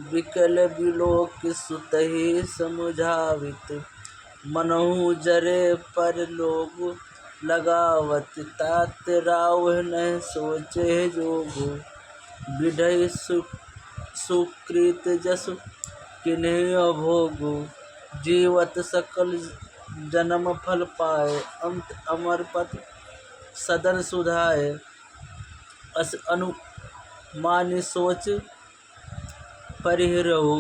बिकल बिलोक सुतहि समुझावित। मनहु जरे पर लोग लगावत। तात रावह न सोचे जोगु। विधि सुकृत जस किन्हीं अभोगु। जीवत सकल जन्म फल पाए। अंत अमर पद सदन सुधाए। अस अनुमानि सोच परिहरहु।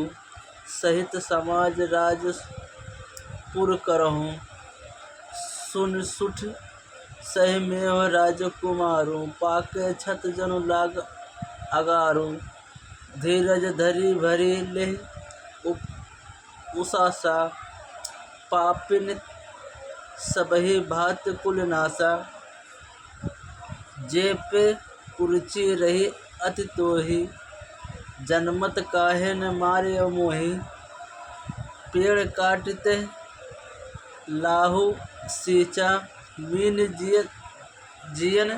सहित समाज राज पुर करहु। सुन सुठ सहि मेह राजकुमारों। पाके छत जनु लाग अगारो। धीरज धरि भरि लेह उसासा। पापिन सबहि भात कुल नासा। जे पे कुरुचि रही अति तोहि। जन्मत काहे न मारे मोहि। पेड़ काटते लाहु सींचा। मीन जियन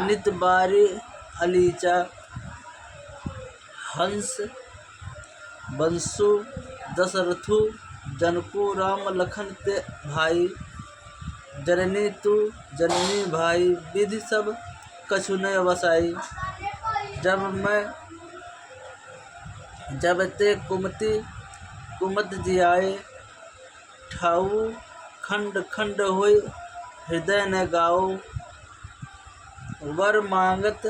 नित बारी अलीचा। हंस बंसु दशरथु जनकु राम लखन ते भाई। जननी तू जननी भाई विधि सब कछु न बसाई। जब ते कुमत जियाए। ठाऊ खंड खंड होय हृदय न गाओ। वर मांगत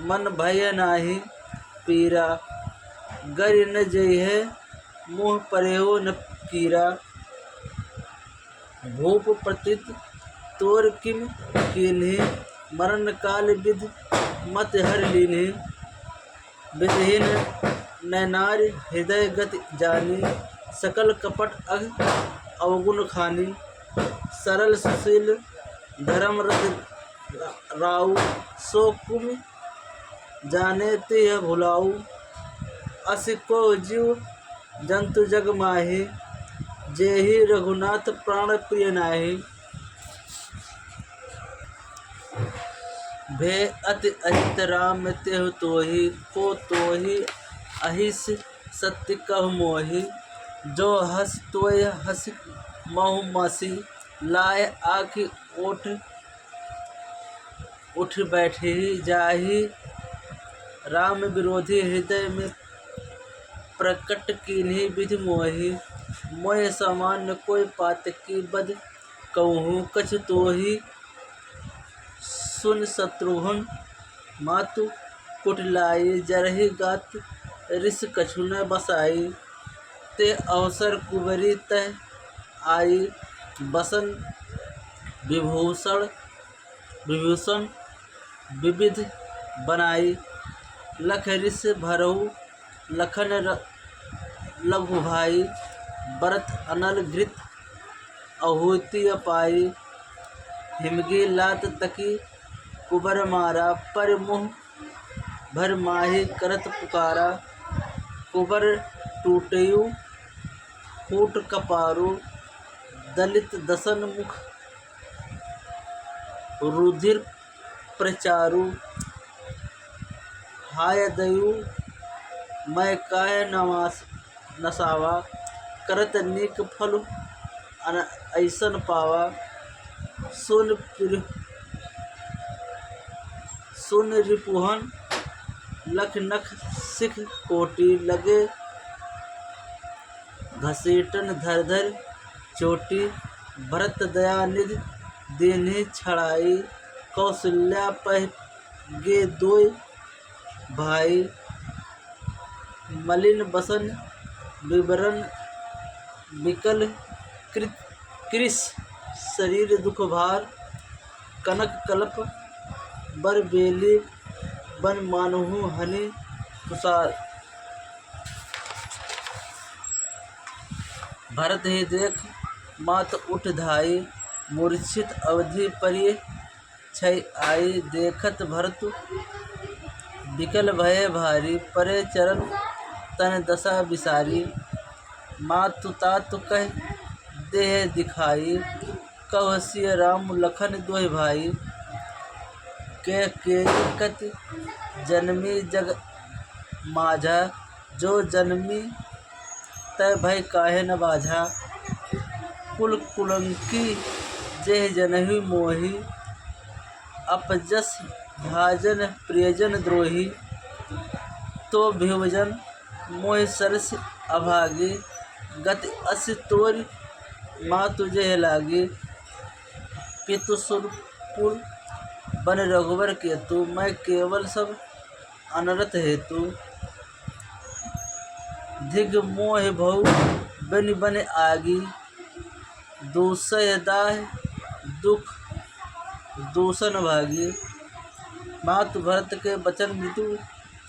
मन भय नाहि पीरा। गरि न जइहै मुँह परेहु न कीरा। भूप प्रतीत तोर किम कीन्ही। मरण काल विधि मत हर लीन्ही। विधिहीन नैनार हृदय गति जानी। सकल कपट अघ अवगुण खानी। सरल सुशील धर्मरत राउ। सो कुम जाने तिह भुलाऊ। अस को जीव जंतु जग माहि। जेहि रघुनाथ प्राण प्रिय नाहि। भे अति अहित राम तेहु तोहि। को तोहि अहिस सत्य कहु मोहि। जो हस तोय हसिक महु मसी। लाए आखि उठ बैठहि जाहि। राम विरोधी हृदय में प्रकट कीन्ही विधि मोहि। मोय समान न कोय पातकी बद कहूँ कछु तोहि। सुन शत्रुघ्न मातु कुटिलाई। जरहि गात रिस कछु न बसाई। ते अवसर कुबरी तह आई। बसन विभूषण विविध बनाई। लख रिस भरहु लखन लघु भाई। बरत अनल घृत आहुति अपाई। हिमगी लात तकी कुबर मारा। पर मुँह भर माहि करत पुकारा। कुबर टूटयु फूट कपारो। दलित दसन मुख रुधिर प्रचारु। हाय दयु मैं काहे नसावा। करत नीक फल ऐसन पावा। सुन रिपुहन लख नख सिख कोटि। लगे घसीटन धर धर चोटी। भरत दया निधि दीन्ही छड़ाई। कौशल्या पह गे दोय भाई। मलिन बसन विवरण विकल कृश। शरीर दुख भार कनक कलप। बर बेली बन मानहु हनि तुषार। भरत ही देख मात उठ धाई। मूर्छित अवधि परिय छई आई। देखत भरतु विकल भये भारी। परे चरण तन दशा विसारी। मातु तातु कह देह दिखाई। कहो सिय राम लखन दोहि भाई। के कति जन्मी जग माझा। जो जन्मी तय भय काहे न बाझा। कुल कुलंकी जेह जनहि मोहि, अपजस भाजन प्रियजन द्रोही। तो भिवजन मोहि सरस अभागी, गति अस तोरि मातु जेह लागी। पितु सुरपुर बन रघुवर केतु, मैं केवल सब अनरथ हेतु। धिग मोह भउ बनि बन आगी, दूसय दाह दुख दूषण भागी। मातु भरत के बचन मृदु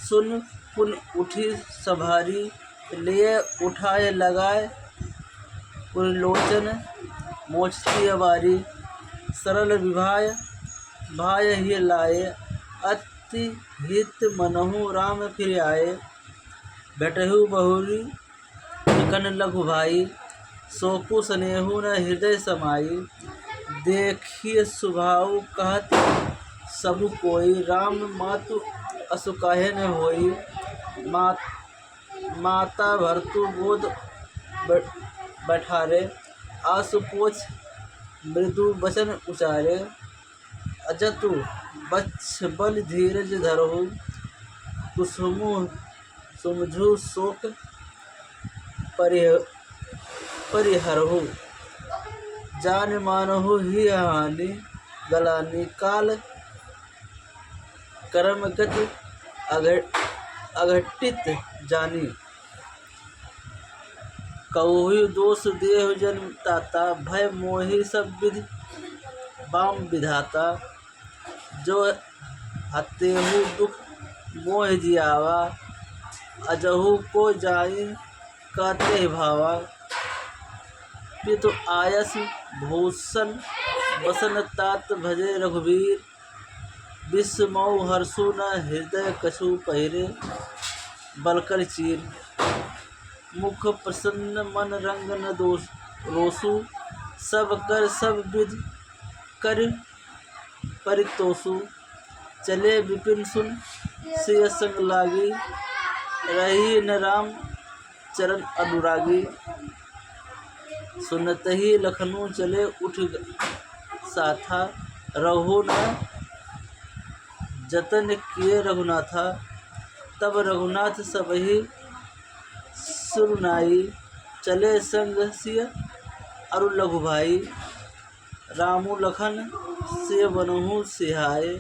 सुन, पुन उठी सभारी। लिए उठाए लगाए पुरलोचन, मोचती अबारी। सरल विभाय भाय ही लाए, अति हित मनहु राम फिर आए। भेटहु बहुरी कन लघु भाई, सोपु स्नेहु न हृदय समाई। देखिए सुभाउ कहत सबु कोई, राम मातु असु काहे न होई। माता भरतु गोद बैठारे, आसु पोछ मृदु वचन उचारे। अजतु बच्छ बल धीरज धरहु, कुसुमु सुमझु शोक परिहरहु। जान मानहु ही हानि, गलानी काल कर्म गति अघटित जानी। कहुहि दोष देहु जन्म ताता, भय मोहि सब विधि बाम विधाता। जो हतेहु दुख मोह जियावा, अजहु को जाई काते भावा। पितु आयस भूषण बसन तात, भजे रघुवीर। विस्मौ हर्षु न हृदय कछु पहिरे, बलकर चीर। मुख प्रसन्न मन रंग न रोसु, सब कर सब विधि कर परितोषु। चले विपिन सुन सिय संग लागी, रही न राम चरण अनुरागी। सुनतहि लखनऊ चले उठ साथा, रहु न जतन किए रघुनाथा। तब रघुनाथ सबहि सुरनाई, चले संग सिय अरु लघु भाई। रामु लखन सिय बनहु सिहाए,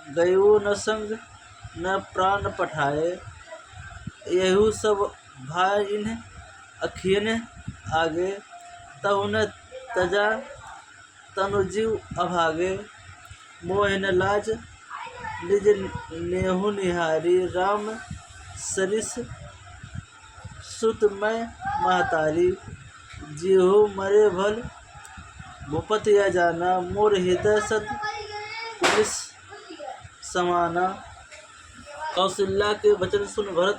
गयो न संग न प्राण पठाए। यहु सब भाई इन्ह अखियन आगे, तहु न तजा तनु जीव अभागे। मोह न लाज निज नेहु निहारी, राम सरिस सुत मैं महतारी। जेहु मरे भल भूपत या जाना, मोर हृदय सत पुलिस समाना। कौशल्या के वचन सुन भरत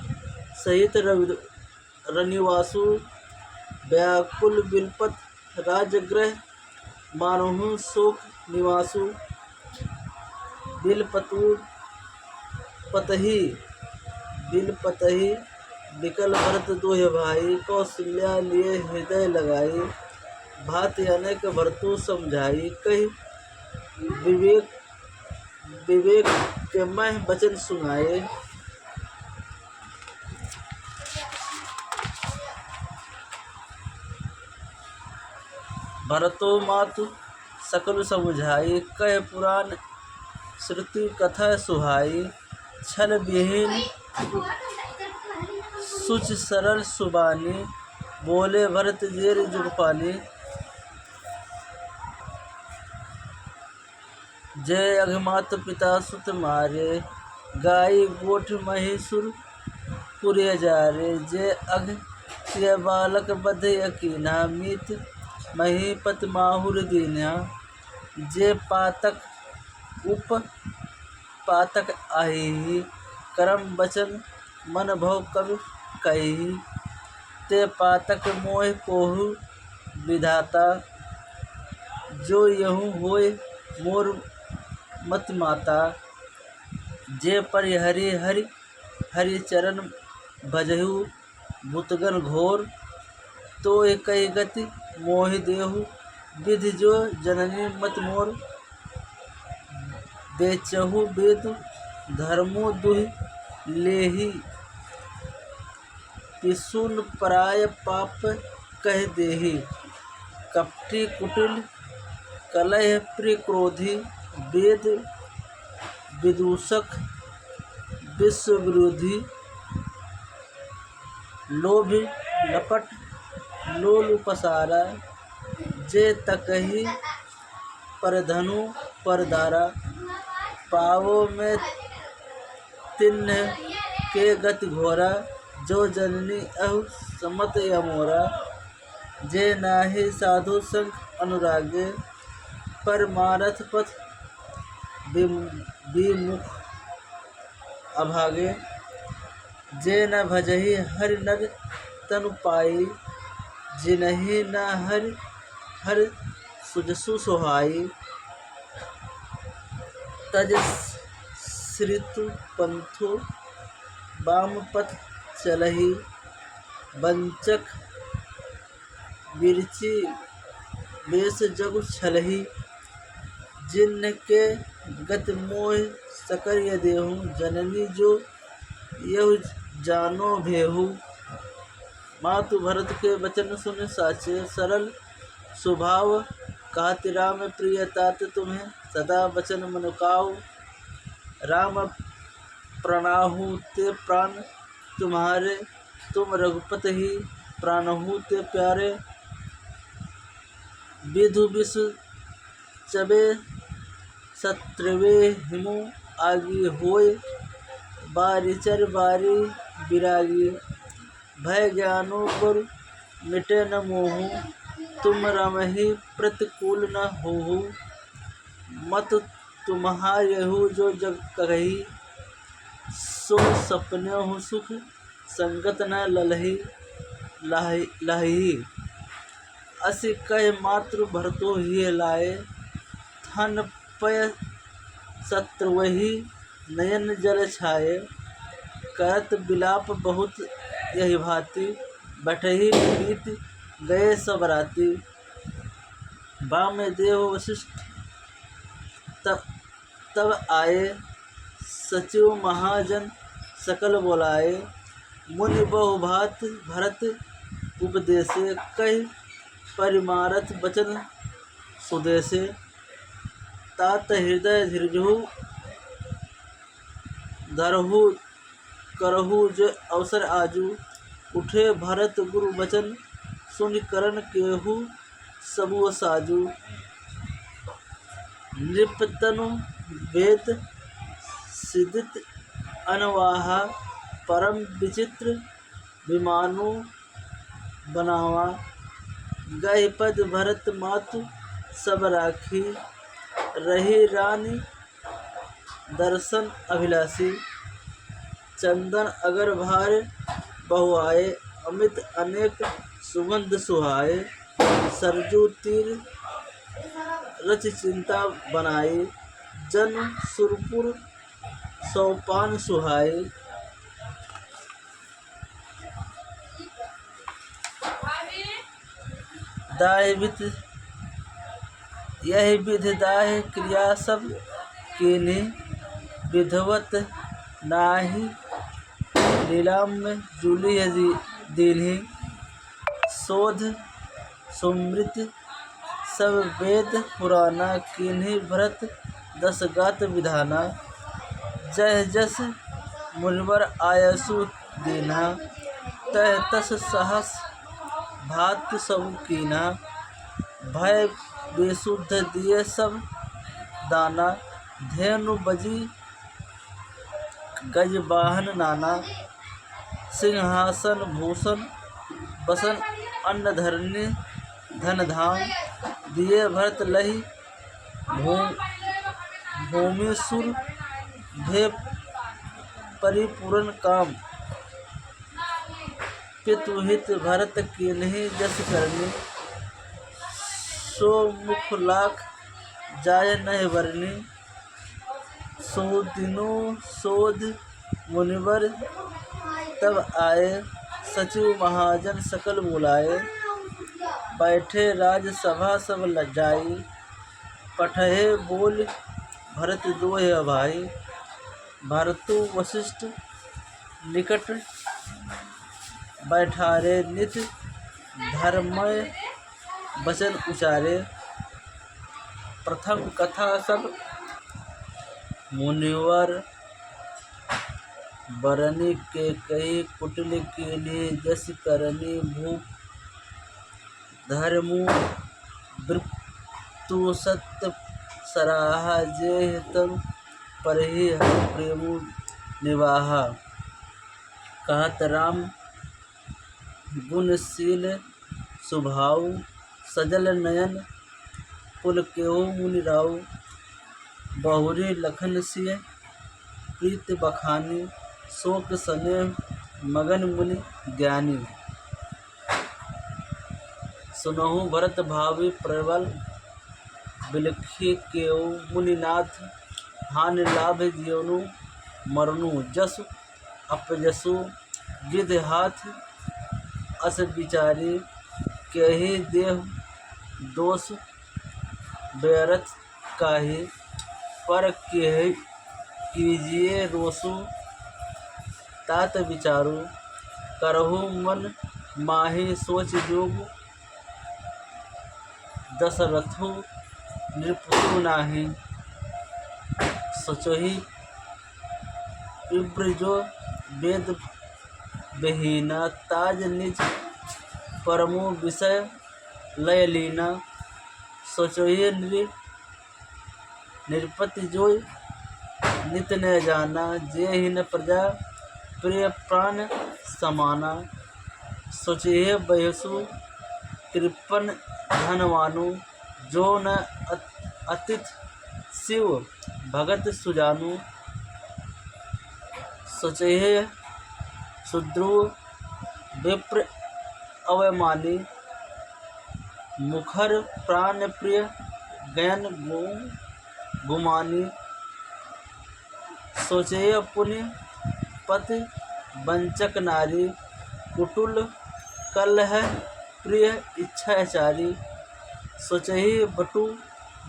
सहित रनिवासु, व्याकुल बिलपत राजगृह मानहु शोक निवासु। बिलपतहि बिकल भरत दुहि भाई, कौशल्या लिए हृदय लगाई। भांति अनेक भरतु समझाई, कहि विवेक के मह वचन सुनाए। भरतो मातु सकल समुझाई, कह पुराण श्रुति कथा सुहाई। छल विहीन सुच सरल सुबानी, बोले भरत जेर जुगपानी। जय अघमात पिता सुत मारे, गाई गोठ महिषुर पुरे जारे। जय अघ सिय बालक बध यकीना, मीत महीपत माहुर दीना। जे पातक उप पातक आही, करम बचन मन भव कवि कही। ते पातक मोह कोहु विधाता, जो यहूँ होय मोर मत माता। जे परिहरि हरि हरि चरण भजहु भूतगण घोर। तो कही गति मोहि देहु विधि जो जननी मत मोर। बेचहु वेद धर्मो दुहि लेहि पिसुन पराय पाप कह देहि। कपटी कुटिल कलह प्रिय क्रोधी वेद विदूषक विश्व विरोधी। लोभ लपट लोल पसारा जे तकहि परधनु परदारा। पावो में तिन्ह के गति घोरा जो जननी अहु समत यमोरा। जे नाहि साधु संग अनुरागे परमारथ पथ विमुख अभागे। जे न भजहि हरि नर तनु पाई जिनहि न हरि हर सुजसु सोहाई। तज श्रितु पंथु वाम पथ चलहि वंचक विरचि वेश जगु छलहि। जिनके गति मोहि सकर देहु जननी जो यहु जानो भेहु। मातु भरत के वचन सुन साचे सरल स्वभाव। कहति राम प्रिय तात तुम्हें सदा वचन मनुकाऊ। राम प्रणाहु ते प्राण तुम्हारे तुम रघुपति ही प्राणहु ते प्यारे। विधु विष चबे शत्रुवे हिमु आगी होय। बारिचर बारी विरागी भय ज्ञानो गुरु मिटे न मोहु। तुम रमहि प्रतिकूल न होहु मत तुम्हायहु जो जग कही। सो सपनेहु सुख संगत न लही। असि कह मातृ भरतो ही लाए थन पय शत्रुवहि नयन जल छाए। करत विलाप बहुत यही भांति बैठहि प्रीत गए सब राति। वामदेव वशिष्ठ तब आए सचिव महाजन सकल बोलाए। मुनि बहुभात भरत उपदेशे कहि परिमारथ वचन सुदेशे। तात हृदय धीरजहु धरहु करहु जो अवसर आजू। उठे भरत गुरु वचन सुनि करण केहु सबु साजू। नृपतनु वेद सिदित अनवाहा परम विचित्र विमानु बनावा। गहि पद भरत मातु सब राखी रही रानी दर्शन अभिलाषी। चंदन अगर भार बहुआए अमित अनेक सुगंध सुहाए। सरजू तीर रच चिंता बनाई जन सुरपुर सोपान सुहाए। दाय विधि यही विधि दाय क्रिया सब कीन्ही। विधवत नाही लीलाम में जूली दीन्ही। शोध सुमृति सब वेद पुराना कीन्ही भरत दस गात विधाना। जय जस मुनिवर आयसु दीना तय तस सहस भात सब कीना। भय बेशुद्ध दिए सब दाना धेनु बजी गज वाहन नाना। सिंहासन भूषण बसन अन्न धरनी धन धाम। दिए भरत लही भूमि सुर भे परिपूर्ण काम। पितुहित भरत कीन्ही जस करनी। सो मुख लाख जाय नहीं बरनी। सो दिनो शोध मुनिवर तब आए, सचिव महाजन सकल बुलाए। बैठे राजसभा सब लजाई, पठहे बोल भरत दोहे भाई। भरतु वशिष्ठ निकट बैठारे, नित धर्मय वचन उचारे। प्रथम कथा सब मुनिवर, बरनी के कही कुटिल कीन्ही। जस करनी भूप धर्मु, वृत्तु सत्य सराहा। जे हितम परहि प्रेमु निवाहा। कहत राम गुणशील स्वभाव, सजल नयन पुलकेहु मुनि राउ। बहुरी लखन सिय प्रीत बखानी, शोक स्नेह मगन मुनि ज्ञानी। सुनहु भरत भावी प्रबल, बिलखि केहु मुनिनाथ। हानि लाभ जीवनु मरनु, जसु अपजसु गिध हाथ। अस विचारी केहि देहु दोष, व्यर्थ काहि पर केहि कीजिए रोषु। तात विचारु करहु मन माहि, सोच जोग दशरथु नृपतु नाही। सोचहि विप्र जो वेद बहीना, ताज निज परमु विषय लय लीना। सोचहि नृपति जोय नित न जाना, जे हिन प्रजा प्रिय प्राण समाना। सोचहि बयसु कृपन धनवानु, जो न अतिथ शिव भगत सुजानु। सोचहि शूद्रु विप्र अवमानी, मुखर प्राण प्रिय गयन गुमानी। सोचहि पुनि पति वंचक नारी, कुटुल कलह प्रिय इच्छाचारी। सोचहि बटु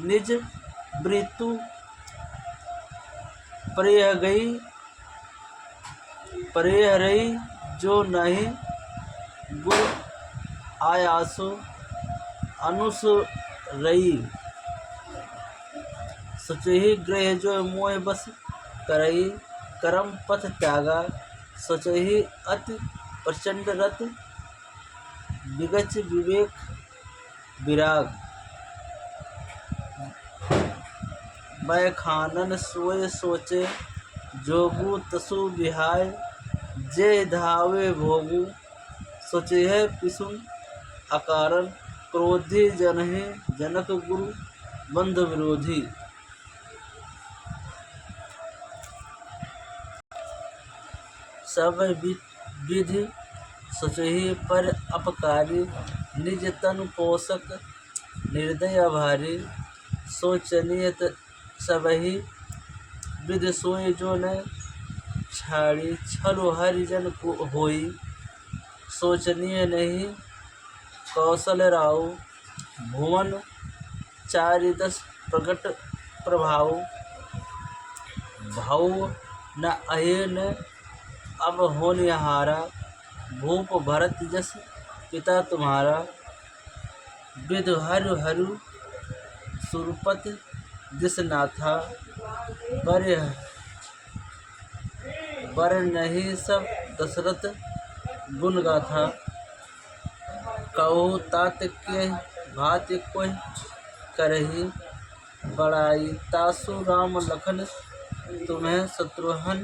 निज मृत्यु, प्रिय गई प्रिय रही। जो नहीं गुर आयासु अनुसरई। सोचहि गृह जो मोह बस करई, करम पथ त्यागा। सोचहि अति प्रचंड रत, विगच विवेक विराग। बैखानन सोय सोचे, जोगु तसु विहाय। जे धावे भोगु, सोचहि पिसुन अकारण। क्रोधी जनहि जनक गुरु, बंधु विरोधी। सब विधि सोचहि पर अपकारी, निज तनु पोषक निर्दय भारी। सोचनीय सबहि विधि सोई, जो न छाड़ी। छलु हरिजन को होई, सोचनीय नहीं कौशल राउ। भुवन चारिदस प्रगट प्रभाव, भाऊ न अहे न अब होनिहारा। भूप भरत जस पिता तुम्हारा, विधु हरु हरु सुरपति दिसनाथा। बर नहीं सब दशरथ गुण गाथा। कहु तात के भांति कोई करही, बड़ाई तासु राम लखन तुम्हें शत्रुघ्न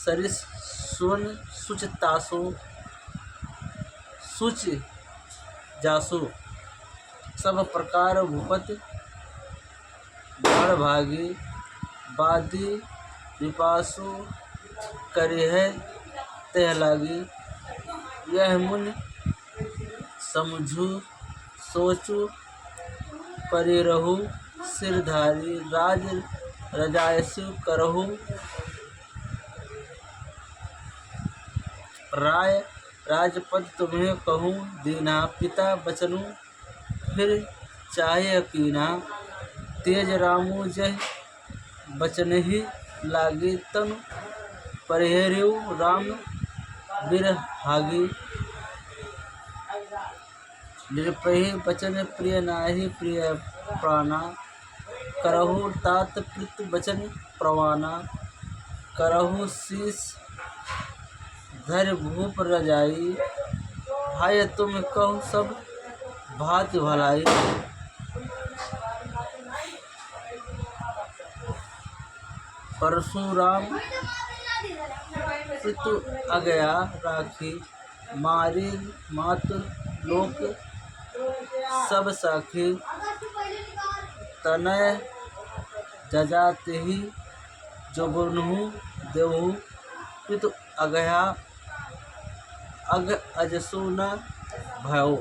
सरिस सुन। सुच तासु सुच जासु, सब प्रकार भूपति बाण भागी। बादी विपासु करिह तह लागी। यह मुनि समझू सोचू, परिरहु सिरधारी। राज रजायसु करहु राय राजपद तुम्हें कहूँ दीना, पिता बचनु फिर चाहे कीना, तेज रामू जय बचन ही लागी, तनु परिहर्यु राम बिरहागी। निर्भय बचन प्रिय नाहि प्रिय प्राणा, करहु तात प्रीत बचन प्रवाना, करहु शीस धर भूप रजाई, हाय तुम कहु सब भांति भलाई। परशुराम पितु आज्ञा राखी, मारी मातु लोक सब साखी, तनय जजातिहि जो गुनुहु देहु, पितु आज्ञा अग अजसु न भयउ।